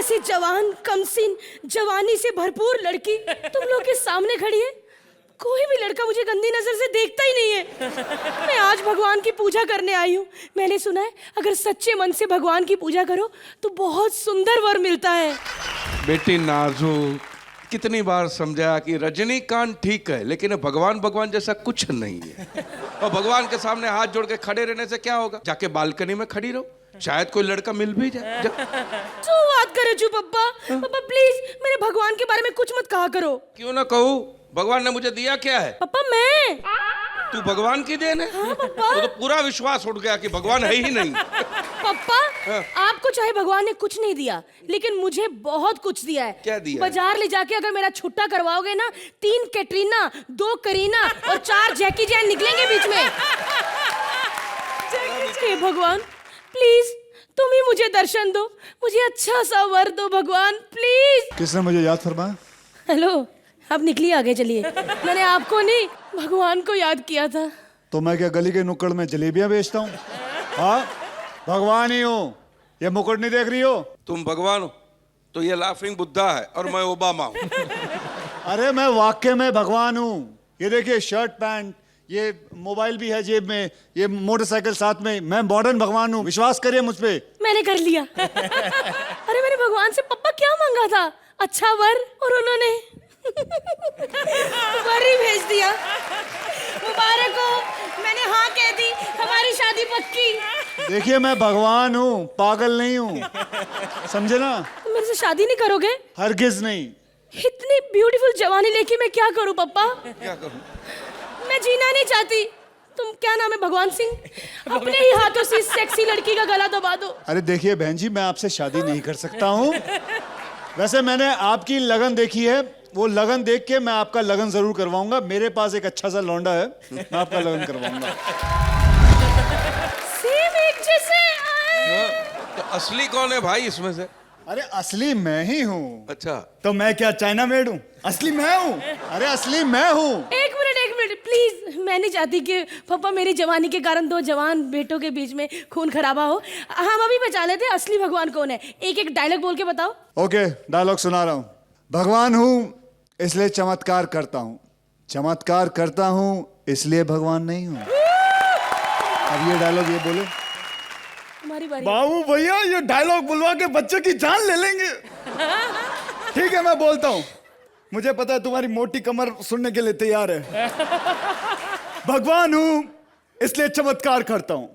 ऐसी जवान कमसीन जवानी से भरपूर लड़की तुम लोग के सामने खड़ी है। कोई भी लड़का मुझे गंदी नजर से देखता ही नहीं है। मैं आज भगवान की पूजा करने आई हूँ। मैंने सुना है अगर सच्चे मन से भगवान की पूजा करो तो बहुत सुंदर वर मिलता है। बेटी नाजू, कितनी बार समझाया कि रजनीकांत ठीक है लेकिन भगवान भगवान जैसा कुछ नहीं है। और भगवान के सामने हाथ जोड़ के खड़े रहने से क्या होगा? जाके बालकनी में खड़ी रहो, शायद कोई लड़का मिल भी जाए। जो बात करे चू पप्पा, पापा प्लीज मेरे भगवान के बारे में कुछ मत कहा करो। क्यों ना कहूँ? भगवान ने मुझे दिया क्या है? पापा मैं। तू भगवान की देन है? हाँ, पापा। तो पूरा विश्वास उठ गया कि भगवान है ही नहीं। पापा आपको चाहे भगवान ने कुछ नहीं दिया लेकिन मुझे बहुत कुछ दिया है। क्या दिया? बाजार ले जाके अगर मेरा छुट्टा करवाओगे ना 3 कैटरीना 2 करीना और 4 जैकी जैन निकलेंगे बीच में। हे भगवान प्लीज तुम ही मुझे दर्शन दो, मुझे अच्छा सा वर दो भगवान प्लीज। किसने मुझे याद फरमाया? हेलो आप निकलिए आगे चलिए। मैंने आपको नहीं भगवान को याद किया था। तो मैं क्या गली के नुक्कड़ में जलेबियां बेचता हूँ? हाँ भगवान ही हूँ। ये मुकुट नहीं देख रही हो? तुम भगवान हो तो ये लाफिंग बुद्धा है और मैं ओबामा हूँ। अरे मैं वाकई में भगवान हूँ। ये देखिए शर्ट पैंट, ये मोबाइल भी है जेब में, ये मोटरसाइकिल साथ में। मैं मॉडर्न भगवान हूँ, विश्वास करिए मुझ पे। मैंने कर लिया। अरे मैंने भगवान से पप्पा क्या मांगा था? अच्छा वर, और उन्होंने वर ही भेज दिया। मुबारक हो, मैंने हाँ कह दी, हमारी शादी पक्की। देखिए मैं भगवान हूँ, पागल नहीं हूँ, समझे ना? तुम मेरे से शादी नहीं करोगे? हरगिज नहीं। इतनी ब्यूटीफुल जवानी लेके मैं क्या करूँ पप्पा? क्या करूँ? मैं जीना नहीं चाहती। तुम क्या नाम है? भगवान सिंह। अपने ही हाथों से इस सेक्सी लड़की का गला दबा दो। अरे देखिए बहन जी, मैं आपसे शादी नहीं कर सकता हूँ। वैसे मैंने आपकी लगन देखी है, वो लगन देख के मैं आपका लगन जरूर करवाऊंगा। मेरे पास एक अच्छा सा लौंडा है, मैं आपका लगन करवाऊंगा। सेम एक जैसे। तो असली कौन है भाई इसमें से? अरे असली मैं ही हूँ। अच्छा तो मैं क्या चाइना मेड हूँ? असली मैं हूँ। अरे असली मैं हूँ। एक मिनट प्लीज। मैं नहीं चाहती कि पापा मेरी जवानी के कारण 2 जवान बेटों के बीच में खून खराबा हो। हम अभी बचा लेते हैं असली भगवान कौन है। एक डायलॉग बोल के बताओ। ओके डायलॉग सुना रहा हूँ। भगवान हूँ इसलिए चमत्कार करता हूँ, चमत्कार करता हूँ इसलिए भगवान नहीं हूँ। अब ये डायलॉग ये बोले। हमारी बारी। बाबू भैया ये डायलॉग बुलवा के बच्चे की जान ले लेंगे। ठीक है मैं बोलता हूँ। मुझे पता है तुम्हारी मोटी कमर सुनने के लिए तैयार है। भगवान हूं इसलिए चमत्कार करता हूं,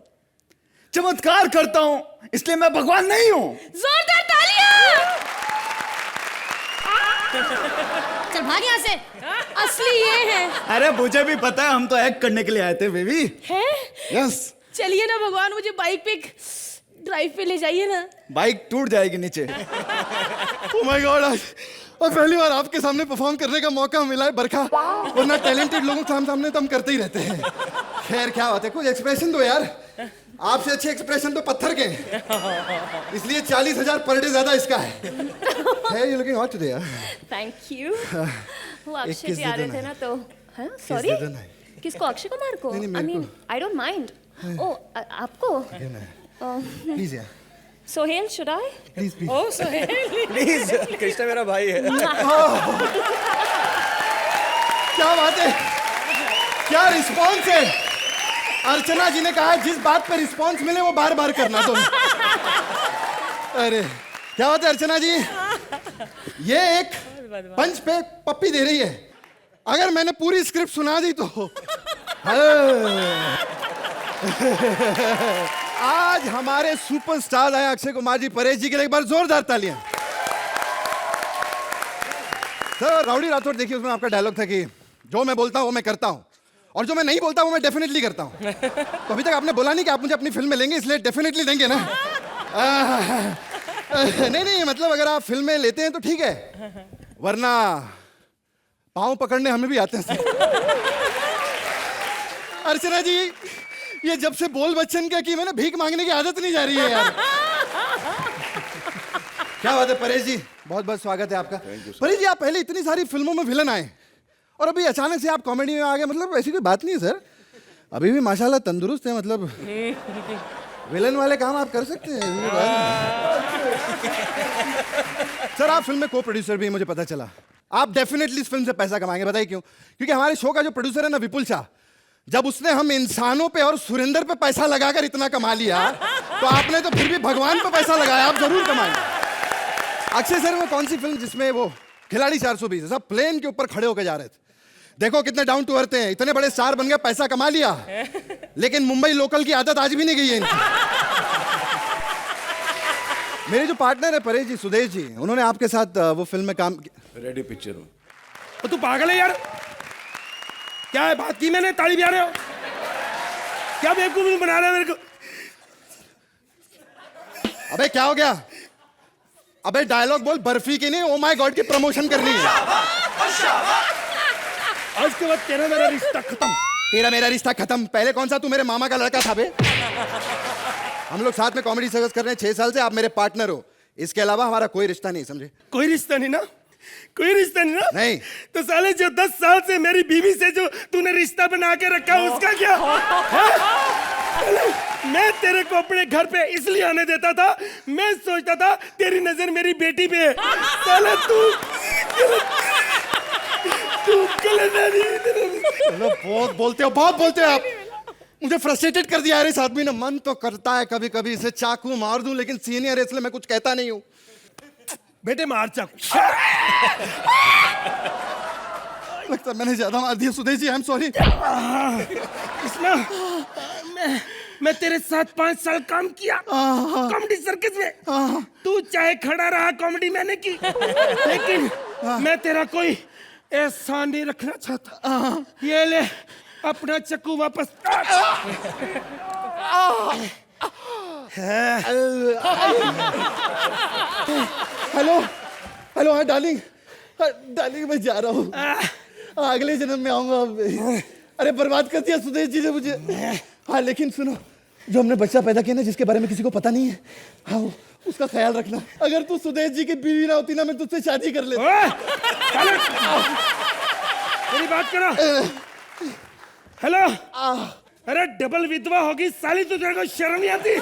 चमत्कार करता हूं इसलिए मैं भगवान नहीं हूं। जोरदार तालियां। चल भाग यहाँ से। असली ये है। अरे मुझे भी पता है, हम तो एक्ट करने के लिए आए थे बेबी। है? यस। चलिए ना भगवान, मुझे बाइक पे ड्राइव पे ले जाइए ना। बाइक टूट जाएगी नीचे। ओह माय गॉड, और पहली बार आपके सामने परफॉर्म करने का मौका मिला है बरखा, वरना टैलेंटेड लोगों के सामने तो हम करते ही रहते हैं। खैर क्या बात है, कुछ एक्सप्रेशन दो यार। आपसे अच्छे एक्सप्रेशन तो पत्थर के, इसलिए 40,000 पर डे ज्यादा इसका है। Hey, you looking hot today, यार। Thank you. वो अक्षय भी आ रहे थे ना तो। हाँ सॉरी, किसको? अक्षय कुमार को? I mean I don't mind. Oh आपको? प्लीज यार। Sohail, should I? Please please Oh Sohail. Please. Krishna मेरा भाई है। क्या बात है, क्या रिस्पॉन्स है। अर्चना जी ने कहा जिस बात पे रिस्पॉन्स मिले वो बार बार करना तुम। अरे क्या बात है अर्चना जी, ये एक पंच पे पप्पी दे रही है। अगर मैंने पूरी स्क्रिप्ट सुना दी तो आज हमारे सुपरस्टार आए अक्षय कुमार जी, परेश जी के लिए एक बार जोरदार तालियां। सर राउडी राठौड़, देखिए उसमें आपका डायलॉग था कि जो मैं बोलता हूँ वो मैं करता हूँ और जो मैं नहीं बोलता वो मैं डेफिनेटली करता हूँ। तो अभी तक आपने बोला नहीं कि आप मुझे अपनी फिल्म में लेंगे, इसलिए डेफिनेटली देंगे ना। नहीं मतलब अगर आप फिल्म में लेते हैं तो ठीक है, वरना पाँव पकड़ने हमें भी आते हैं। अर्चना जी ये जब से बोल बच्चन का की मैंने भीख मांगने की आदत नहीं जा रही है यार। क्या बात है परेश जी, बहुत बहुत स्वागत है आपका। परेश जी आप पहले इतनी सारी फिल्मों में विलन आए और अभी अचानक से आप कॉमेडी में आ गए, मतलब ऐसी कोई बात नहीं है सर, अभी भी माशाल्लाह तंदुरुस्त है, मतलब विलन वाले काम आप कर सकते हैं। सर आप फिल्म में को प्रोड्यूसर भी हैं, मुझे पता चला। आप डेफिनेटली इस फिल्म से पैसा कमाएंगे, बताइए क्यों? क्योंकि हमारे शो का जो प्रोड्यूसर है ना, विपुल शाह, जब उसने हम इंसानों पे और सुरेंद्र पे पैसा लगाकर इतना कमा लिया, तो आपने तो फिर भी भगवान पे पैसा लगाया, आप जरूर कमाएंगे। अक्षय सर वो कौन सी फिल्म जिसमें वो खिलाड़ी 420 सब प्लेन के ऊपर खड़े होकर जा रहे थे, देखो कितने डाउन टू अर्थ हैं, इतने बड़े स्टार बन गए, पैसा कमा लिया, लेकिन मुंबई लोकल की आदत आज भी नहीं गई है इनकी। मेरे जो पार्टनर है परेश जी, सुदेश जी, उन्होंने आपके साथ वो फिल्म में काम रेडी पिक्चर हूँ। तो तू पागल है यार, क्या है बात की मैंने, ताली बजा रहे हो क्या, बेवकूफ बना रहे हो मेरे को? अबे क्या हो गया? अबे डायलॉग बोल, बर्फी की नहीं ओ माय गॉड की प्रमोशन करनी है। आज के बाद तेरा मेरा रिश्ता खत्म। तेरा मेरा रिश्ता खत्म? पहले कौन सा तू मेरे मामा का लड़का था बे? हम लोग साथ में कॉमेडी सर्कस कर रहे हैं 6 साल से, आप मेरे पार्टनर हो, इसके अलावा हमारा कोई रिश्ता नहीं, समझे? कोई रिश्ता नहीं ना, कोई रिश्ता नहीं ना? नहीं। तो साले जो 10 साल से मेरी बीवी से जो तूने रिश्ता बना के रखा उसका क्या? मैं तेरे को अपने घर पे इसलिए आने देता था, मैं सोचता था तेरी नजर मेरी बेटी पे है। साला तू चलो बहुत बोलते हो, बहुत बोलते हो आप, मुझे फ्रस्ट्रेटेड कर दिया यार इस आदमी ने। मन तो करता है कभी कभी इसे चाकू मार दूं, लेकिन सीनियर है इसलिए मैं कुछ कहता नहीं हूं। बेटे मार चाकू। लगता है मैंने ज्यादा मार दिया Sudesh ji, I am sorry. इसमें मैं तेरे साथ 5 साल काम किया कॉमेडी सर्कस में, तू चाहे खड़ा रहा, कॉमेडी मैंने की, लेकिन मैं तेरा कोई एहसान नहीं रखना चाहता। ये ले अपना चक्कू वापस। हेलो हेलो, हाँ डार्लिंग, डार्लिंग मैं जा रहा हूँ, अगले जन्म में आऊंगा। अरे बर्बाद कर दिया सुदेश जी ने मुझे। हाँ लेकिन सुनो, जो हमने बच्चा पैदा किया ना, जिसके बारे में किसी को पता नहीं है, हाँ उसका ख्याल रखना। अगर तू सुदेश जी की बीवी ना होती ना, मैं तुझसे शादी कर लेता। मेरी बात करो। हेलो, अरे डबल विधवा होगी साली, तो तेरे को शर्म नहीं आती?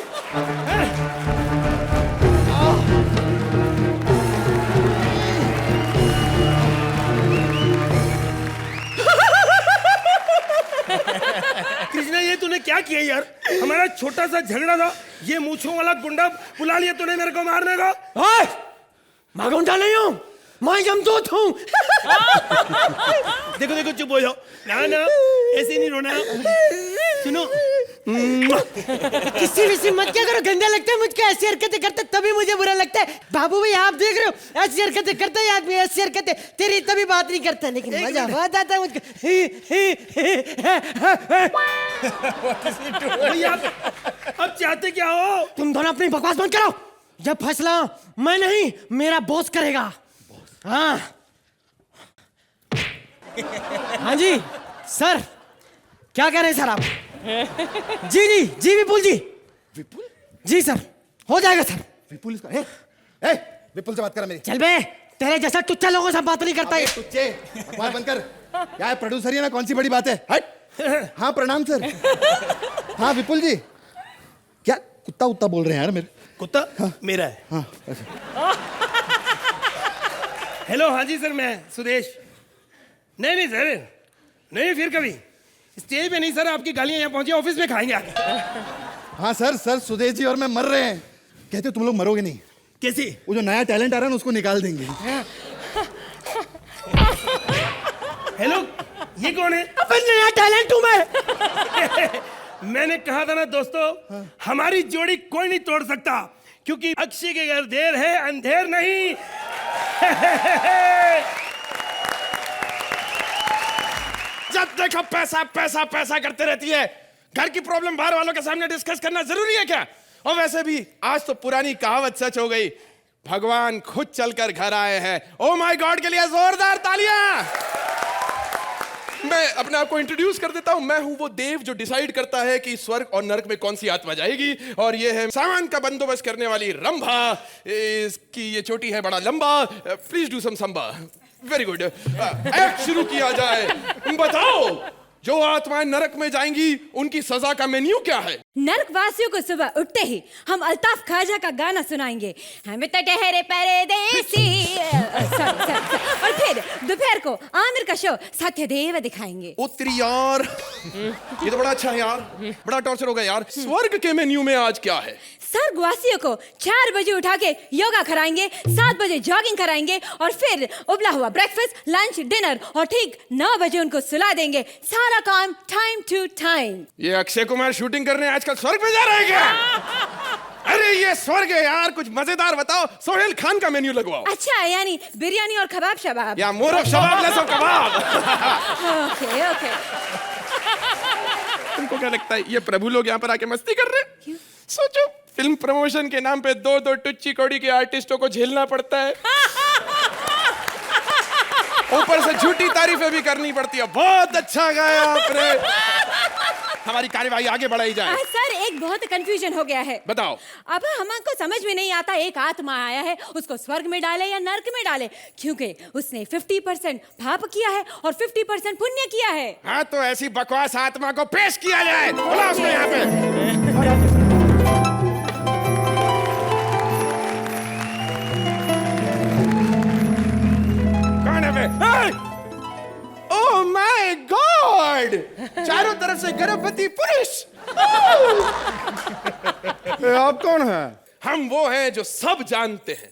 कृष्णा ये तूने क्या किया यार? हमारा छोटा सा झगड़ा था, ये मूंछों वाला गुंडा बुला लिया तूने मेरे को मारने का। मैं गुंडा नहीं हूँ, मैं यमदूत हूँ। देखो देखो चुप हो जाओ, ना ना ऐसे नहीं रोना। सुनो, किसी भी से मत क्या करो, गंदा लगता है मुझको, ऐसी हरकतें करते तभी मुझे बुरा लगता है। बाबू भाई आप देख रहे हो, ऐसी हरकतें करता है आदमी, ऐसी हरकतें, तेरी तभी बात नहीं करता, लेकिन मजा बहुत आता है मुझको। भैया अब चाहते क्या हो? तुम दोनों अपनी बकवास बंद करो, जब फैसला मैं नहीं मेरा बॉस करेगा। हाँ हाँ जी सर, क्या कह रहे हैं सर आप? जी जी जी विपुल जी, विपुल जी सर, हो जाएगा सर। विपुल इसका विपुल से बात करा मेरी। चल बे, तेरे जैसा टुच्चा लोगों से बात नहीं करता है। तुच्चे बकवास बंद कर, क्या है प्रोड्यूसर है ना, कौन सी बड़ी बात है? हट। हाँ प्रणाम सर। हाँ विपुल जी, क्या कुत्ता उत्ता बोल रहे हैं यार मेरे? कुत्ता मेरा है। हाँ अच्छा। हेलो, हाँ जी सर, मैं सुदेश। नहीं नहीं सर, नहीं फिर कभी स्टेज पे नहीं सर, आपकी गालियां यहाँ पहुंची, ऑफिस में खाएंगे आके। हाँ सर, सर सुदेश जी और मैं मर रहे हैं। कहते हो तुम लोग मरोगे नहीं। कैसी? वो जो नया टैलेंट आ रहा है ना, उसको निकाल देंगे। हेलो, ये कौन है? अब नया टैलेंट हूं मैं। मैंने कहा था ना दोस्तों, हमारी जोड़ी कोई नहीं तोड़ सकता, क्योंकि अक्षय के घर देर है अंधेर नहीं। जब देखो पैसा पैसा पैसा करते रहती है। घर की प्रॉब्लम बाहर वालों के सामने डिस्कस करना जरूरी है क्या? और वैसे भी आज तो पुरानी कहावत सच हो गई, भगवान खुद चलकर घर आए हैं। ओ माय गॉड के लिए जोरदार तालियां। मैं अपने आप को इंट्रोड्यूस कर देता हूं। मैं हूं वो देव जो डिसाइड करता है कि स्वर्ग और नरक में कौन सी आत्मा जाएगी। और ये है सामान का बंदोबस्त करने वाली रंभा। इसकी ये चोटी है बड़ा लंबा। Please do some samba. Very good. Act शुरू किया जाए। बताओ जो आत्माएं नरक में जाएंगी उनकी सजा का मेन्यू क्या है? नरकवासियों को सुबह उठते ही हम अल्ताफ ख्वाजा का गाना सुनाएंगे, हम तो ठहरे परदेसी, और फिर दोपहर को आमिर का शो सत्यदेव दिखाएंगे। उत्तरी यार, ये तो बड़ा अच्छा है यार, बड़ा टॉर्चर हो गया यार। स्वर्ग के मेन्यू में आज क्या है? स्वर्गवासियों को 4 बजे उठा के योगा कराएंगे, 7 बजे जॉगिंग कराएंगे, और फिर उबला हुआ ब्रेकफास्ट, लंच, डिनर, और ठीक 9 बजे उनको सुला देंगे। सारा काम टाइम टू टाइम। ये अक्षय कुमार शूटिंग करने आजकल स्वर्ग में जा रहे हैं क्या? अरे ये स्वर्ग है यार, कुछ मजेदार बताओ। सोहेल खान का मेन्यू लगवाओ। अच्छा, यानी बिरयानी और कबाब शबाब, या मोरब शबाब लेस कबाब। Okay okay. तुमको क्या लगता है ये प्रभु लोग यहाँ पर आके मस्ती कर रहे हैं? सोचो, फिल्म प्रमोशन के नाम पे 2-2 टुच्ची कौड़ी के आर्टिस्टों को झेलना पड़ता है, ऊपर से झूठी तारीफें भी करनी पड़ती है। बहुत अच्छा गाया आपने। हमारी कार्यवाही आगे बढ़ाई जाए। सर, एक बहुत कंफ्यूजन हो गया है। बताओ। अब हमको समझ में नहीं आता, एक आत्मा आया है, उसको स्वर्ग में डाले या नरक में डाले, क्योंकि उसने 50% पाप किया है और 50% पुण्य किया है। हाँ, तो ऐसी बकवास आत्मा को पेश किया जाए। बोला उसको यहाँ पे। कौन है बे? ओह माय गॉड, चारों तरफ से गर्भवती पुरुष। आप कौन है? हम वो हैं जो सब जानते हैं।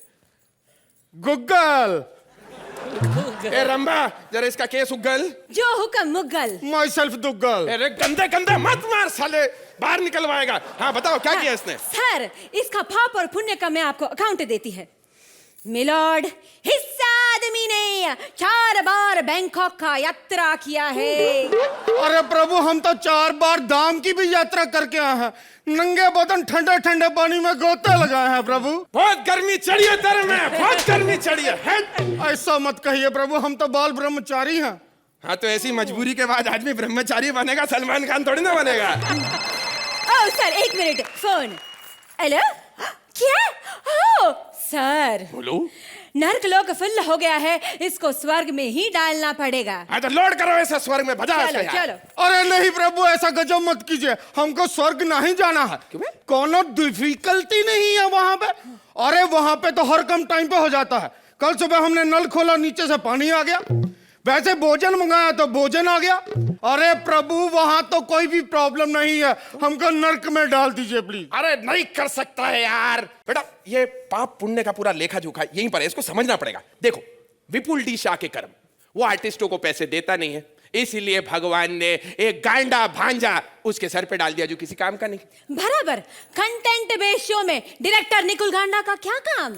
गुग्गल। ए रंबा, जरा इसका केस उगल। जो हुक्म मुगल। My self Duggal. अरे गंदे गंदे मत मार साले, बाहर निकलवाएगा। हाँ बताओ, क्या किया इसने? सर, इसका पाप और पुण्य का मैं आपको अकाउंट देती है। मिलॉर्ड, हिस्सा आदमी ने 4 बार बैंकॉक का यात्रा किया है। अरे प्रभु, हम तो 4 बार धाम की भी यात्रा करके आए हैं। नंगे बदन ठंडे ठंडे पानी में गोते लगाए हैं प्रभु। बहुत गर्मी चढ़ी है तेरे में, बहुत गर्मी चढ़ी है। ऐसा मत कहिए प्रभु, हम तो बाल ब्रह्मचारी हैं। हाँ, तो ऐसी मजबूरी के बाद आदमी ब्रह्मचारी बनेगा, सलमान खान थोड़ी ना बनेगा। Oh sir, 1 minute, phone. Hello, क्या? ओह सर, बोलो। नर्क लोक फुल हो गया है, इसको स्वर्ग में ही डालना पड़ेगा। हाँ, तो लोड करो ऐसे स्वर्ग में, भजा चलो इसको यार। चलो। अरे नहीं प्रभु, ऐसा गजब मत कीजिए, हमको स्वर्ग नहीं जाना है। क्यों? कोनो डिफिकल्टी नहीं है वहां पे। अरे वहां पे तो हर कम टाइम पे हो जाता है। कल सुबह हमने नल खोला, नीचे से पानी आ गया। वैसे भोजन मंगाया तो भोजन आ गया। अरे प्रभु, वहां तो कोई भी प्रॉब्लम नहीं है, हमको नर्क में डाल दीजिए प्लीज। अरे नहीं कर सकता है यार। बेटा, ये पाप पुण्य का पूरा लेखा जोखा यहीं पर है, इसको समझना पड़ेगा। देखो, विपुल डी शाह के कर्म, वो आर्टिस्टों को पैसे देता नहीं है, इसीलिए भगवान ने एक गांडा भांजा उसके सर पे डाल दिया जो किसी काम का नहीं। बराबर। कंटेंट बेस्ड शो में डायरेक्टर निकुल गांडा का क्या काम?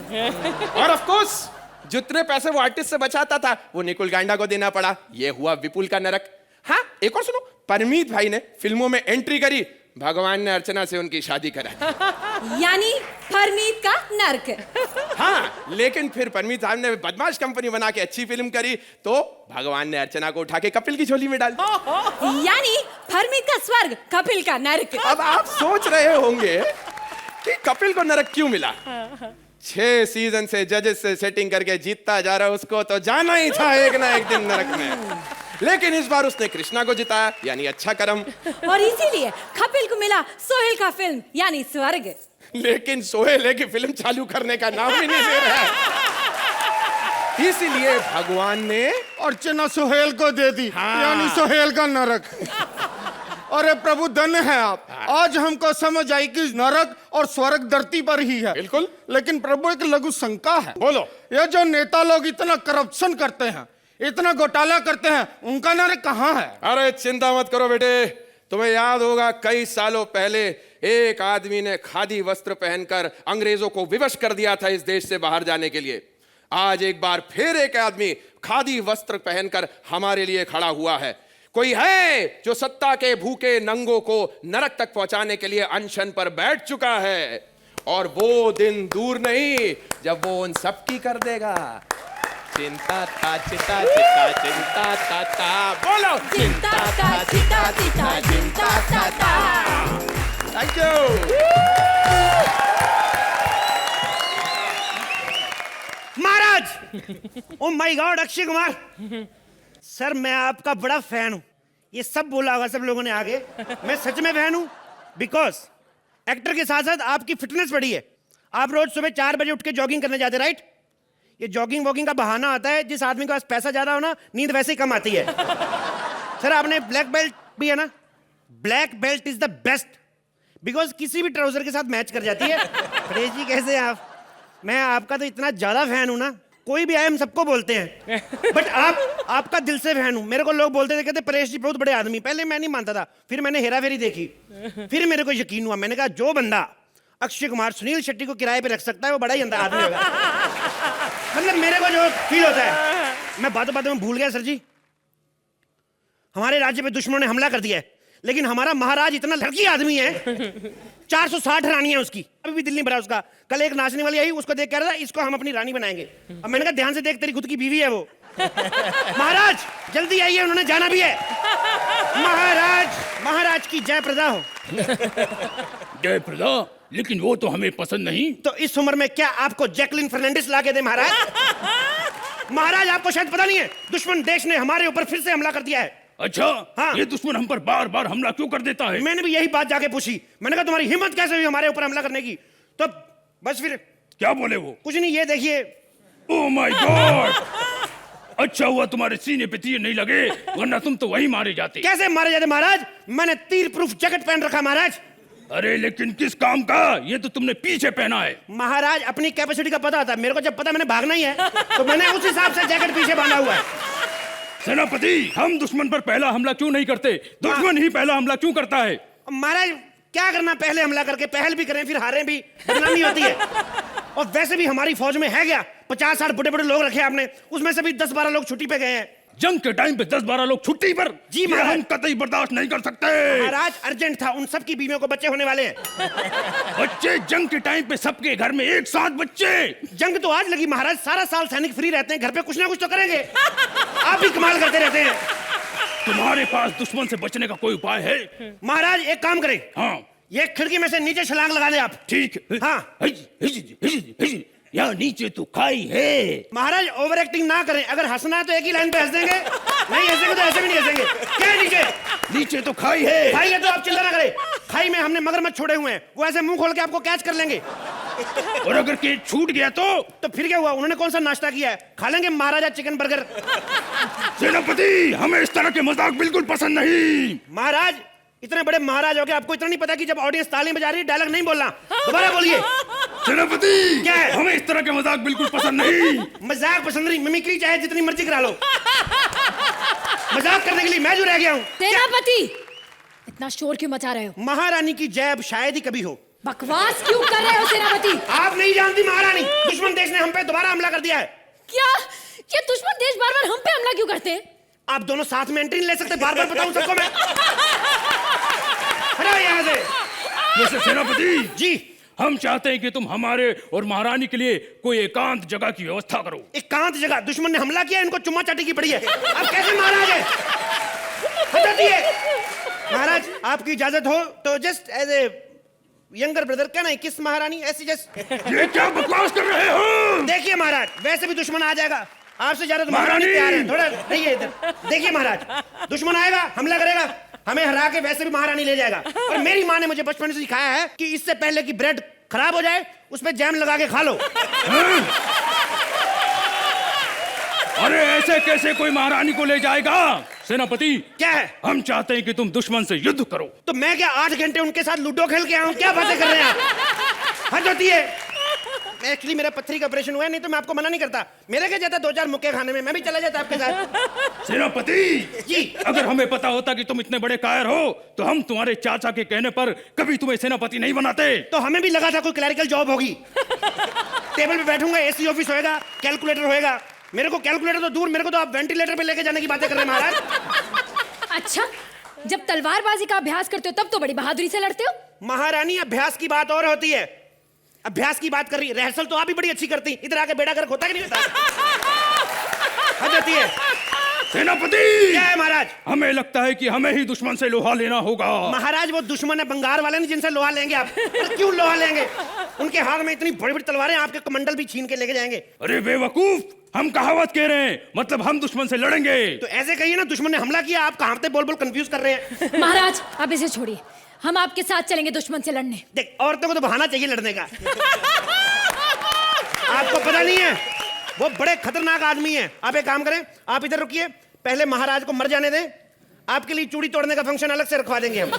और ऑफ कोर्स जितने पैसे वो आर्टिस्ट से बचाता था वो निकुल गांडा को देना पड़ा। ये हुआ विपुल का नरक। हाँ, एक और सुनो, परमीत भाई ने फिल्मों में एंट्री करी, भगवान ने अर्चना से उनकी शादी करा। यानी परमीत का नर्क। हाँ, लेकिन फिर परमीत साहब ने बदमाश कंपनी बना के अच्छी फिल्म करी तो भगवान ने अर्चना को उठा के कपिल की झोली में डाल दिया। यानी परमीत का स्वर्ग, कपिल का नर्क। अब आप सोच रहे होंगे कि कपिल को नरक क्यों मिला। 6 सीजन से जजेस से सेटिंग करके जीतता जा रहा है, उसको तो जाना ही था एक ना एक दिन नरक में। लेकिन इस बार उसने कृष्णा को जिताया, यानी अच्छा कर्म। और इसीलिए कपिल को मिला सोहेल का फिल्म, यानी स्वर्ग। लेकिन सोहेल है कि फिल्म चालू करने का नाम ही नहीं ले रहा है, इसीलिए भगवान ने अर्चना सोहेल को दे दी। हाँ। यानी सोहेल का नरक। अरे प्रभु, धन्य है आप, आज हमको समझ आई कि नरक और स्वर्ग धरती पर ही है। बिल्कुल। लेकिन प्रभु, एक लघु शंका है। बोलो। ये जो नेता लोग इतना करप्शन करते हैं, इतना घोटाला करते हैं, उनका नरक कहाँ है? अरे चिंता मत करो बेटे, तुम्हें याद होगा कई सालों पहले एक आदमी ने खादी वस्त्र पहनकर अंग्रेजों को विवश कर दिया था इस देश से बाहर जाने के लिए। आज एक बार फिर एक आदमी खादी वस्त्र पहनकर हमारे लिए खड़ा हुआ है। कोई है जो सत्ता के भूखे नंगों को नरक तक पहुंचाने के लिए अनशन पर बैठ चुका है, और वो दिन दूर नहीं जब वो उन सबकी कर देगा। चिंता था चिता चिता चिंता था ता, बोलो चिंता था चिता चिता चिंता था। Thank you. Maharaj, oh my God, Akshay Kumar sir, मैं आपका बड़ा फैन हूं। ये सब बोला होगा सब लोगों ने आगे। मैं सच में फैन हूँ, बिकॉज एक्टर के साथ साथ आपकी फिटनेस बढ़ी है। आप रोज सुबह 4 बजे उठ के जॉगिंग करने जाते, राइट? ये जॉगिंग वॉगिंग का बहाना आता है, जिस आदमी के पास पैसा ज्यादा हो ना, नींद वैसे ही कम आती है। सर आपने ब्लैक बेल्ट भी है ना, black belt is the best, because किसी भी ट्राउजर के साथ मैच कर जाती है। परेश जी कैसे हैं आप? मैं आपका तो इतना ज्यादा फैन हूं ना, कोई भी आए हम सबको बोलते हैं, बट आपका दिल से फैन हूं। मेरे को लोग बोलते थे, कहते परेश जी बहुत बड़े आदमी। पहले मैं नहीं मानता था, फिर मैंने हेरा फेरी देखी, फिर मेरे को यकीन हुआ। मैंने कहा जो बंदा अक्षय कुमार सुनील शेट्टी को किराए पे रख सकता है वो बड़ा ही अंदर आदमी होगा। मतलब मेरे को जो फील होता है, मैं बातों बातों में भूल गया सर जी। हमारे राज्य पे दुश्मनों ने हमला कर दिया है, लेकिन हमारा महाराज इतना लड़की आदमी है, 460 रानी है उसकी, अभी भी दिल नहीं भरा उसका। कल एक नाचने वाली आई, उसको देख कह रहा था इसको हम अपनी रानी बनाएंगे। अब मैंने कहा ध्यान से देख, तेरी खुद की बीवी है वो। महाराज जल्दी आइए, उन्होंने जाना भी है। महाराज की जय प्रदा हो। जय प्रदा, लेकिन वो तो हमें पसंद नहीं। तो इस उम्र में क्या आपको जैकलिन फर्नांडिस ला के दे महाराज? महाराज आपको शायद पता नहीं है, दुश्मन देश ने हमारे ऊपर फिर से हमला कर दिया है। अच्छा, हाँ। ये दुश्मन हम पर बार बार हमला क्यों कर देता है? मैंने भी यही बात जाके पूछी। मैंने कहा तुम्हारी हिम्मत कैसे हुई हमारे ऊपर हमला करने की? तो बस फिर क्या बोले वो? कुछ नहीं, ये देखिए। ओह माय गॉड! अच्छा हुआ तुम्हारे सीने पे तीर नहीं लगे, वरना तुम तो वही मारे जाते। कैसे मारे जाते महाराज? मैंने तीर प्रूफ जैकेट पहन रखा महाराज। अरे लेकिन किस काम का? ये तो तुमने पीछे पहना है। महाराज अपनी कैपेसिटी का पता होता है मेरे को, जब पता मैंने भागना ही है तो मैंने उस हिसाब से जैकेट पीछे बांधा हुआ है। सेनापति, हम दुश्मन पर पहला हमला क्यों नहीं करते? दुश्मन ही पहला हमला क्यों करता है? महाराज क्या करना, पहले हमला करके पहल भी करें फिर हारें भी, बदनामी होती है। और वैसे भी हमारी फौज में है क्या, 50-60 बड़े बड़े लोग रखे आपने, उसमें से भी 10-12 लोग छुट्टी पे गए हैं। जंग के टाइम पे 10-12 लोग छुट्टी पर? जी महाराज। हम कतई बर्दाश्त नहीं कर सकते। महाराज अर्जेंट था, उन सबकी बीवियों को बच्चे होने वाले हैं। बच्चे जंग के टाइम पे सबके घर में एक साथ बच्चे? जंग तो आज लगी महाराज, सारा साल सैनिक फ्री रहते हैं, घर पे कुछ ना कुछ तो करेंगे। आप भी कमाल करते रहते हैं। तुम्हारे पास दुश्मन से बचने का कोई उपाय है? महाराज एक काम करें, हाँ। ये खिड़की में से नीचे छलांग लगा दे आप। ठीक। हाँ। यहाँ नीचे तो खाई है। महाराज ओवर एक्टिंग ना करें, अगर हंसना है तो एक ही लाइन पे हंस देंगे, नहीं हंसेंगे तो ऐसे भी नहीं हंसेंगे। क्या है नीचे? नीचे तो खाई है। खाई है तो आप चिंता ना करें, खाई में हमने मगरमच्छ छोड़े हुए हैं, वो ऐसे मुंह खोल के आपको कैच कर लेंगे। और अगर केज छूट गया तो फिर क्या हुआ? उन्होंने कौन सा नाश्ता किया है, खा लेंगे महाराजा चिकन बर्गर। सेनापति, हमें इस तरह के मजाक बिल्कुल पसंद नहीं। महाराज इतने बड़े महाराज हो गए, आपको इतना नहीं पता कि जब ऑडियंस ताली बजा रही है डायलॉग नहीं बोलना? दोबारा बोलिए। सेनापति, क्या है? हमें इस तरह के मजाक बिल्कुल पसंद नहीं। मजाक पसंद नहीं, मिमिक्री चाहे जितनी मर्जी करा लो, मजाक करने के लिए मैं जो रह गया हूँ। सेनापति, इतना शोर क्यों मचा रहे हो? महारानी की जय अब शायद ही कभी हो। बकवास क्यों कर रहे हो सेनापति? आप नहीं जानती महारानी, दुश्मन देश ने हम पे दोबारा हमला कर दिया है। क्या ये दुश्मन देश बार बार हम पे हमला क्यों करते हैं? आप दोनों साथ में एंट्री नहीं ले सकते, बार बार बताऊं सबको मैं? हटाओ यहाँ से। वैसे सेनापति जी, हम चाहते हैं कि तुम हमारे और महारानी के लिए कोई एकांत जगह की व्यवस्था करो। एकांत जगह? दुश्मन ने हमला किया, इनको चुम्मा चाटी की पड़ी है, आप कैसे महाराज है? हटाती है। महाराज आपकी इजाजत हो तो just as a younger brother, क्या नहीं किस महारानी, ऐसी जस्ट। ये क्या बकवास कर रहे हो? देखिए महाराज, वैसे भी दुश्मन आ जाएगा, आपसे ज्यादा तो महारानी प्यार है। थोड़ा रहिए इधर। देखिए महाराज, दुश्मन आएगा, हमला करेगा, हमें हरा के वैसे भी महारानी ले जाएगा। और मेरी माँ ने मुझे बचपन से सिखाया है कि इससे पहले कि ब्रेड खराब हो जाए उस पे जैम लगा के खा लो। अरे ऐसे कैसे कोई महारानी को ले जाएगा? सेनापति, क्या है? हम चाहते हैं कि तुम दुश्मन से युद्ध करो। तो मैं क्या 8 घंटे उनके साथ लूडो खेल के आऊं? क्या बातें कर रहे हैं आप? हद होती है। एक्चुअली मेरा पत्थरी का ऑपरेशन हुआ है, नहीं तो मैं आपको मना नहीं करता। मेरे क्या जाता 2-4 मुक्के खाने में, मैं भी चला जाता आपके साथ। सेनापति जी, अगर हमें पता होता कि तुम इतने बड़े कायर हो तो हम तुम्हारे चाचा के कहने पर कभी तुम्हें सेनापति नहीं बनाते। तो हमें भी लगा था कोई क्लरिकल जॉब होगी। टेबल पे बैठूंगा, एसी ऑफिस होएगा, कैलकुलेटर होएगा। मेरे को कैलकुलेटर तो दूर, मेरे को तो आप वेंटिलेटर पे लेके जाने की बातें कर रहे हैं महाराज। अच्छा, जब तलवारबाजी का अभ्यास करते हो तब तो बड़ी बहादुरी से लड़ते हो। महारानी अभ्यास की बात और होती है, अभ्यास की बात कर रही, रिहर्सल तो आप भी बड़ी अच्छी करती, इधर आके बेड़ा गर्क होता कि नहीं होता? हद होती है। सेनापति क्या है महाराज? हमें लगता है कि हमें ही दुश्मन से लोहा लेना होगा। महाराज वो दुश्मन है बंगाल वाले ने जिनसे लोहा लेंगे आप। पर क्यों लोहा लेंगे? उनके हाथ में इतनी बड़ी बड़ी तलवारें, आपके कमंडल भी छीन के लेके जाएंगे। अरे बेवकूफ, हम कहावत कह रहे हैं, मतलब हम दुश्मन से लड़ेंगे। तो ऐसे कहिए ना, दुश्मन ने हमला किया, आप कहावतें बोल बोल कंफ्यूज कर रहे हैं। महाराज आप इसे छोड़िए, हम आपके साथ चलेंगे दुश्मन से लड़ने। देख, औरतों को तो बहाना चाहिए लड़ने का। आपको पता नहीं है, वो बड़े खतरनाक आदमी हैं। आप एक काम करें, आप इधर रुकिए, पहले महाराज को मर जाने दें, आपके लिए चूड़ी तोड़ने का फंक्शन अलग से रखवा देंगे हम।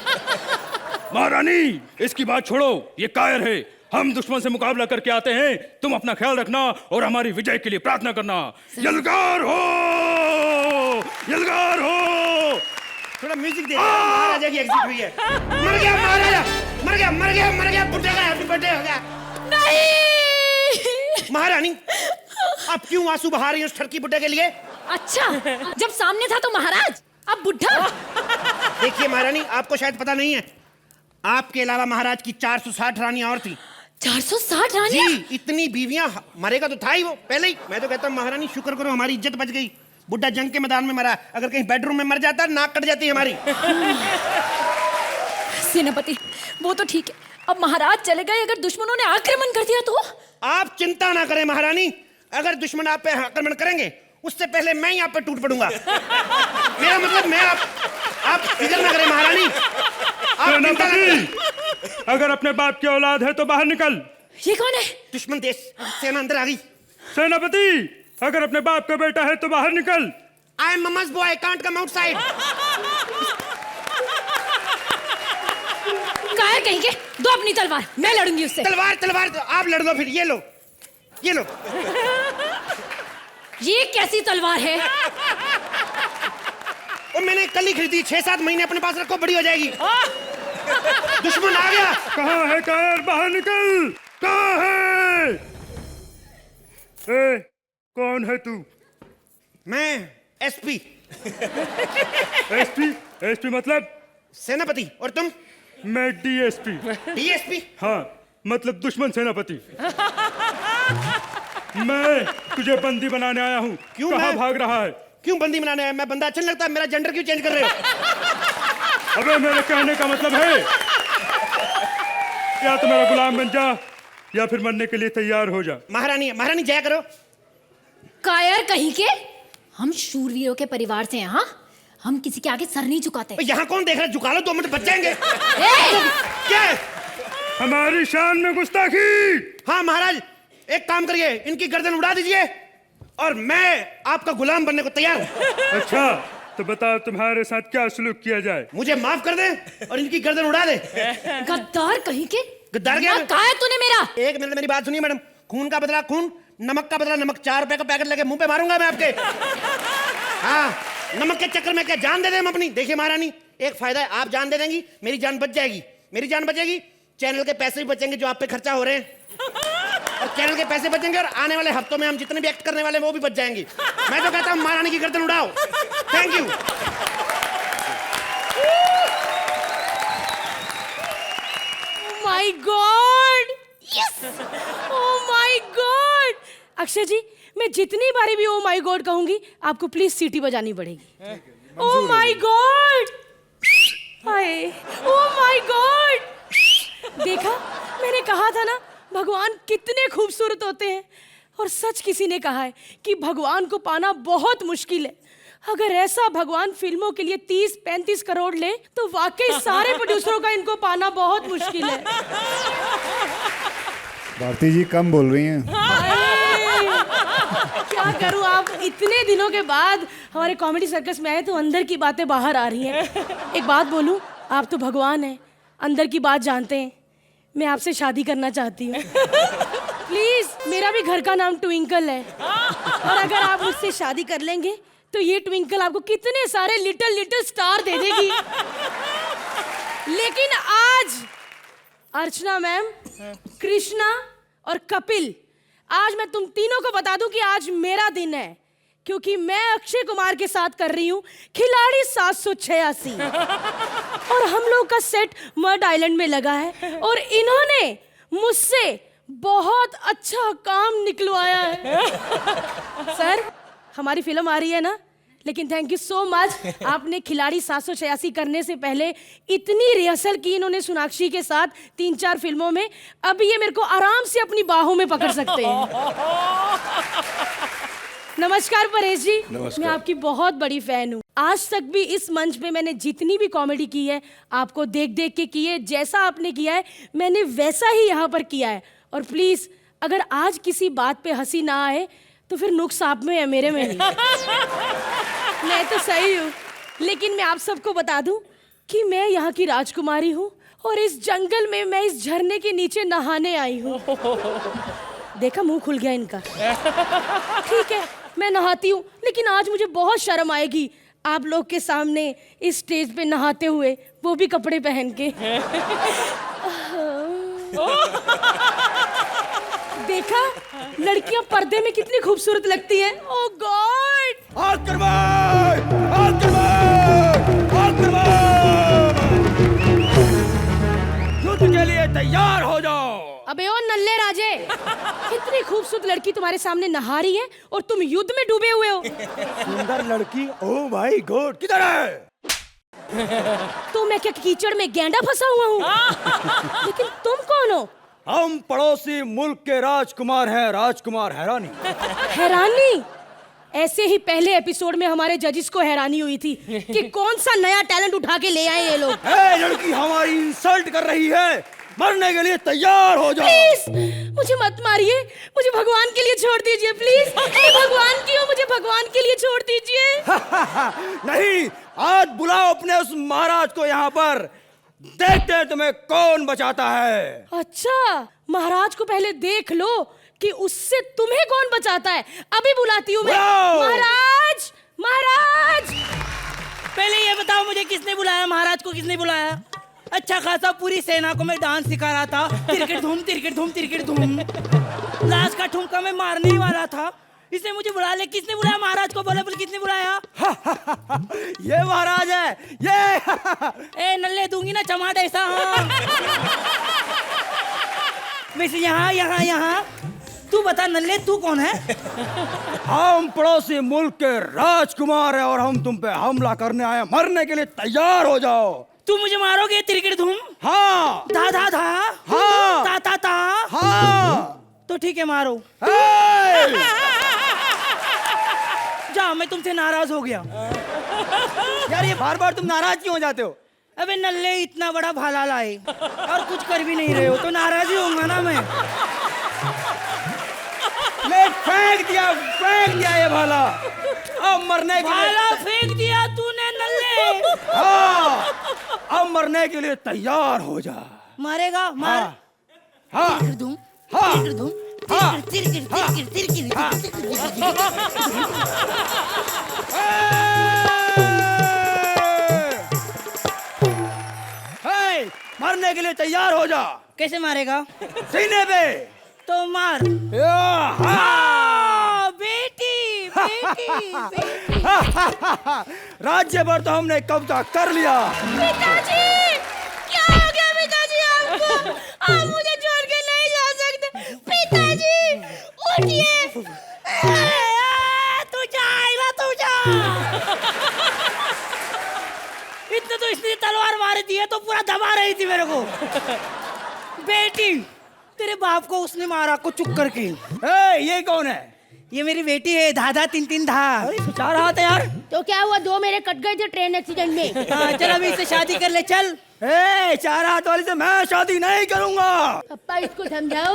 महारानी इसकी बात छोड़ो, ये कायर है। हम दुश्मन से मुकाबला करके आते हैं, तुम अपना ख्याल रखना और हमारी विजय के लिए प्रार्थना करना। यलगार हो, यलगार हो। थोड़ा म्यूजिक दे, महाराजा की एग्जिट हुई है। मर गया महाराजा, मर गया, मर गया, मर गया, बुड्ढे का हैप्पी बर्थडे हो गया। नहीं महारानी आप क्यों आंसू बहा रही हो उस ठरकी बुड्ढे के लिए? अच्छा, जब सामने था तो महाराज, अब बुढ़ा। देखिए महारानी, आपको शायद पता नहीं है, आपके अलावा महाराज की 460 रानियां और थी। 460 रानियां? जी, इतनी बीवियां, मरेगा तो था ही वो पहले ही। मैं तो कहता हूँ महारानी शुक्र करो, हमारी इज्जत बच गई। बुड्ढा जंग के मैदान में मरा, अगर कहीं बेडरूम में मर जाता नाक कट जाती हमारी। सेनापति वो तो ठीक है, अब महाराज चले गए, अगर दुश्मनों ने आक्रमण कर दिया तो? आप चिंता ना करें महारानी, अगर दुश्मन आप पे आक्रमण करेंगे उससे पहले मैं ही आप पे टूट पड़ूंगा। मेरा मतलब मैं आप फिक्र ना करें महारानी, आप चिंता ना करें। अगर अपने बाप की औलाद है तो बाहर निकल। ये कौन है? दुश्मन देश, सेना अंदर आ गई। सेनापति अगर अपने बाप का बेटा है तो बाहर निकल। I am mamma's boy, I can't come outside। कायर कहीं के, दो अपनी तलवार, मैं लड़ूंगी उससे। तलवार तलवार तो आप लड़ दो फिर, ये लो, ये लो। ये कैसी तलवार है? वो मैंने कल ही खरीदी, 6-7 महीने अपने पास रखो, बड़ी हो जाएगी। दुश्मन आ गया। कहाँ है कायर, बाहर निकल। कहाँ है? ए, कौन है तू? मैं एसपी। एसपी? एसपी मतलब? सेनापति। और तुम? मैं डीएसपी। डीएसपी? हाँ, मतलब दुश्मन सेनापति। मैं तुझे बंदी बनाने आया हूँ। क्यों? कहाँ भाग रहा है? क्यों बंदी बनाने आया? मैं बंदा अच्छा लगता है? मेरा जेंडर क्यों चेंज कर रहे हो? अबे मेरे कहने का मतलब है, या तो मेरा गुलाम बन जा या फिर मरने के लिए तैयार हो जा। महारानी, महारानी जया करो। कायर कहीं के, हम शूरवीरों के परिवार से हैं। हाँ, हम किसी के आगे सर नहीं झुकाते। यहाँ कौन देख रहा है? झुका लो, 2 मिनट बच जाएंगे। क्या है? हमारी शान में गुस्ताखी। हाँ महाराज, एक काम करिए, इनकी गर्दन उड़ा दीजिए और मैं आपका गुलाम बनने को तैयार हूं। अच्छा तो बताओ तुम्हारे साथ क्या सलूक किया जाए? मुझे माफ कर दे और इनकी गर्दन उड़ा दे। गद्दार कहीं के। गद्दार क्या? कहा है तूने मेरा? एक मिनट मेरी बात सुनिए मैडम, खून का बदला खून, नमक का बदला नमक। 4 रुपए का पैकेट लेके मुंह पे मारूंगा मैं आपके। हाँ, नमक के चक्कर में क्या जान दे दें हम अपनी? देखिए महारानी, एक फायदा है, आप जान दे देंगी, मेरी जान बच जाएगी। मेरी जान बचेगी, चैनल के पैसे भी बचेंगे जो आप पे खर्चा हो रहे हैं, और चैनल के पैसे बचेंगे, और आने वाले हफ्तों में हम जितने भी एक्ट करने वाले हैं वो भी बच जाएंगी। मैं तो कहता हूँ महारानी की गर्दन उड़ाओ। Thank you. My God, yes, oh my God. Akshay ji, मैं जितनी बारी भी ओ माय गॉड कहूंगी आपको प्लीज सीटी बजानी पड़ेगी। ओह my God, hi, oh my God. देखा, मैंने कहा था ना भगवान कितने खूबसूरत होते हैं, और सच किसी ने कहा है कि भगवान को पाना बहुत मुश्किल है। अगर ऐसा भगवान फिल्मों के लिए 30-35 करोड़ ले तो वाकई सारे प्रोड्यूसरों का इनको पाना बहुत मुश्किल है। भारती जी कम बोल रही हैं। क्या करूं, आप इतने दिनों के बाद हमारे कॉमेडी सर्कस में आए तो अंदर की बातें बाहर आ रही हैं। एक बात बोलूं, आप तो भगवान हैं, अंदर की बात जानते हैं। मैं आपसे शादी करना चाहती हूँ। प्लीज, मेरा भी घर का नाम ट्विंकल है, और अगर आप मुझसे शादी कर लेंगे तो ये ट्विंकल आपको कितने सारे लिटिल लिटिल स्टार दे देगी। लेकिन आज अर्चना मैम, कृष्णा और कपिल, आज मैं तुम तीनों को बता दूं कि आज मेरा दिन है, क्योंकि मैं अक्षय कुमार के साथ कर रही हूँ खिलाड़ी 786, और हम लोग का सेट मड आइलैंड में लगा है, और इन्होंने मुझसे बहुत अच्छा काम निकलवाया है। सर, हमारी फिल्म आ रही है ना, लेकिन थैंक यू सो मच। आपने खिलाड़ी 786 करने से पहले इतनी रिहर्सल की इन्होंने सोनाक्षी के साथ 3-4 फिल्मों में, अब ये मेरे को आराम से अपनी बाहों में पकड़ सकते हैं। नमस्कार परेश जी। नमस्कार। मैं आपकी बहुत बड़ी फैन हूँ। आज तक भी इस मंच पे मैंने जितनी भी कॉमेडी की है आपको देख देख के की है। जैसा आपने किया है मैंने वैसा ही यहाँ पर किया है। और प्लीज अगर आज किसी बात पे हंसी ना आए तो फिर नुक्स आप में है, मेरे में नहीं। मैं तो सही हूँ, लेकिन मैं आप सबको बता दूं कि मैं यहाँ की राजकुमारी हूँ और इस जंगल में मैं इस झरने के नीचे नहाने आई हूँ। देखा, मुंह खुल गया इनका। ठीक है, मैं नहाती हूँ, लेकिन आज मुझे बहुत शर्म आएगी आप लोग के सामने इस स्टेज पे नहाते हुए, वो भी कपड़े पहन के। देखा, लड़कियां पर्दे में कितनी खूबसूरत लगती हैं। ओह गॉड! युद्ध के लिए तैयार हो जाओ। अबे ओ नल्ले राजे, कितनी खूबसूरत लड़की तुम्हारे सामने नहा रही है और तुम युद्ध में डूबे हुए हो। सुंदर लड़की, ओह माय गॉड, किधर है? तो मैं क्या कीचड़ में गेंडा फंसा हुआ हूँ? लेकिन तुम कौन हो? हम पड़ोसी मुल्क के राजकुमार हैं, राजकुमार हैरानी। हैरानी? ऐसे ही पहले एपिसोड में हमारे जजिस को हैरानी हुई थी कि कौन सा नया टैलेंट उठा के ले आए ये लोग। ए, लड़की हमारी इंसल्ट कर रही है, मरने के लिए तैयार हो जाओ। प्लीज मुझे मत मारिए, मुझे भगवान के लिए छोड़ दीजिए प्लीज। मैं भगवान की हूँ, मुझे भगवान के लिए छोड़ दीजिए। नहीं, आज बुलाओ अपने उस महाराज को यहाँ पर, देखते हैं तुम्हें कौन बचाता है। अच्छा, महाराज को पहले देख लो कि उससे तुम्हें कौन बचाता है। अभी बुलाती हूँ मैं। महाराज, महाराज! पहले ये बताओ मुझे किसने बुलाया, महाराज को किसने बुलाया? अच्छा खासा पूरी सेना को मैं डांस सिखा रहा था, तिरकिट धूम तिरकिट धूम तिरकिट धूम। लास्ट का ठुमका मैं मारने ही वाला था, इसने मुझे बुला ले। किसने बुलाया महाराज को? बोले बोले किसने बुलाया? ये महाराज है ये। ए नल्ले, दूंगी ना चमाट ऐसा। हाँ। वैसे यहाँ यहाँ यहाँ तू बता नल्ले, तू कौन है? हम पड़ोसी मुल्क के राजकुमार हैं और हम तुम पे हमला करने आए, मरने के लिए तैयार हो जाओ। तू मुझे मारोगे तिरकिट धूम? हाँ। धा धा धा? हाँ। ता ता ता? हाँ। तो ठीक है, मारो। जा, मैं तुमसे नाराज हो गया। यार ये बार बार तुम नाराज क्यों हो जाते हो? अबे नल्ले, इतना बड़ा भाला लाए और कुछ कर भी नहीं रहे हो तो नाराज ही होऊंगा ना मैं। ले फेंक दिया ये भाला। अब मरने के लिए भाला फेंक दिया तूने नल्ले। हाँ, अब मरने के लिए तैयार हो जा। मारेगा? मार। हाँ तिरकिट धूम, हाँ तिरकिट धूम, हाँ तिरकिट तिरकिट तिरकिट हे, मरने के लिए तैयार हो जा। कैसे मारेगा? सीने पे। तो मार। हाँ। बेटी बेटी बेटी। राज्य भर तो हमने कब्जा कर लिया। पिताजी, क्या हो गया पिताजी आपको? आप मुझे छोड़ के नहीं जा सकते। पिताजी, उठिए। तू जाएगा, तू जा। इतने तो इसने तलवार मारी दी है तो पूरा दबा रही थी मेरे को। बेटी, तेरे बाप को उसने मारा को चुप करके। ये कौन है? ये मेरी बेटी है, धाधा तीन तीन धा। चार हाथ है यार। तो क्या हुआ, दो मेरे कट गए थे ट्रेन एक्सीडेंट में। हाँ, चल अभी इससे शादी कर ले, चल। ए, चार हाथ वाली से मैं शादी नहीं करूंगा। पप्पा इसको समझाओ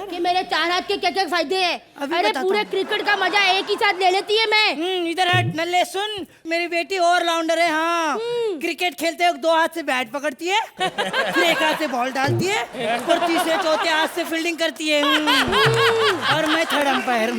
कि मेरे चार हाथ के क्या क्या फायदे हैं। अभी अरे बताता पूरे हूँ। क्रिकेट का मजा एक ही साथ ले लेती है मैं। इधर हट नल्ले, सुन, मेरी बेटी ऑलराउंडर है। हाँ, क्रिकेट खेलते वक्त दो हाथ से बैट पकड़ती है, फिर एक हाथ से बॉल डालती है और तीसरे चौथे हाथ से फील्डिंग करती है। और मैं थर्ड अंपायर।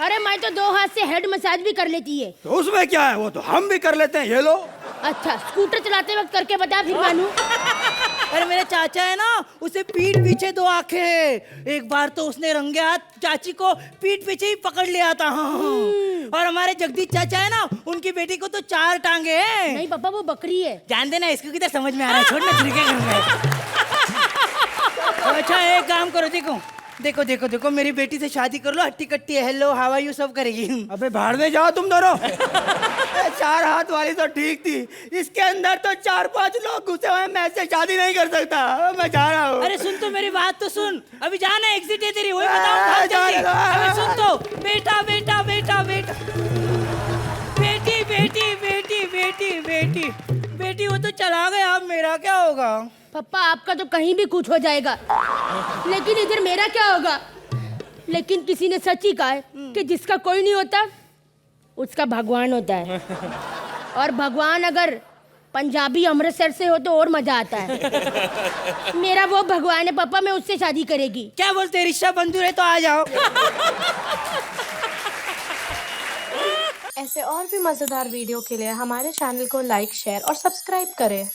अरे मैं तो दो हाथ से हेड मसाज भी कर लेती है। तो उसमें क्या है, वो तो हम भी कर लेते हैं। ये लो। अच्छा, स्कूटर चलाते वक्त करके बता फिर मानू। अरे मेरे चाचा है ना, उसे पीठ पीछे दो आंखें है। एक बार तो उसने रंगे हाथ चाची को पीठ पीछे ही पकड़ लिया था। हाँ। और हमारे जगदीश चाचा है ना, उनकी बेटी को तो चार टांगे हैं। नहीं पापा, वो बकरी है। जान देना, इसको किधर समझ में आ रहा है। छोड़ ना, क्रिकेट करूंगा। अच्छा एक काम करो, देखो देखो देखो देखो, मेरी बेटी से शादी कर लो, हट्टी कट्टी हेलो हाउ आर यू सब करेगी। अबे बाहर में जाओ तुम दोनों। चार हाथ वाली तो ठीक थी, इसके अंदर तो 4-5 लोग घुसे हुए हैं। मैं इससे शादी नहीं कर सकता, मैं जा रहा हूँ। अरे सुन तो मेरी बात तो सुन, अभी जाना एग्जिट है तेरी, वही बताऊं जल्दी। अबे सुन तो, बेटा बेटा बेटा बेटा, बेटी बेटी बेटी बेटी बेटी बेटी, वो तो चला गया, अब मेरा क्या होगा? पापा आपका तो कहीं भी कुछ हो जाएगा, लेकिन इधर मेरा क्या होगा? लेकिन किसी ने सच ही कहा है कि जिसका कोई नहीं होता उसका भगवान होता है, और भगवान अगर पंजाबी अमृतसर से हो तो और मजा आता है। मेरा वो भगवान है पापा, मैं उससे शादी करेगी। क्या बोलते, रिश्ता मंजूर है तो आ जाओ। ऐसे और भी मजेदार वीडियो के लिए हमारे चैनल को लाइक, शेयर और सब्सक्राइब करें।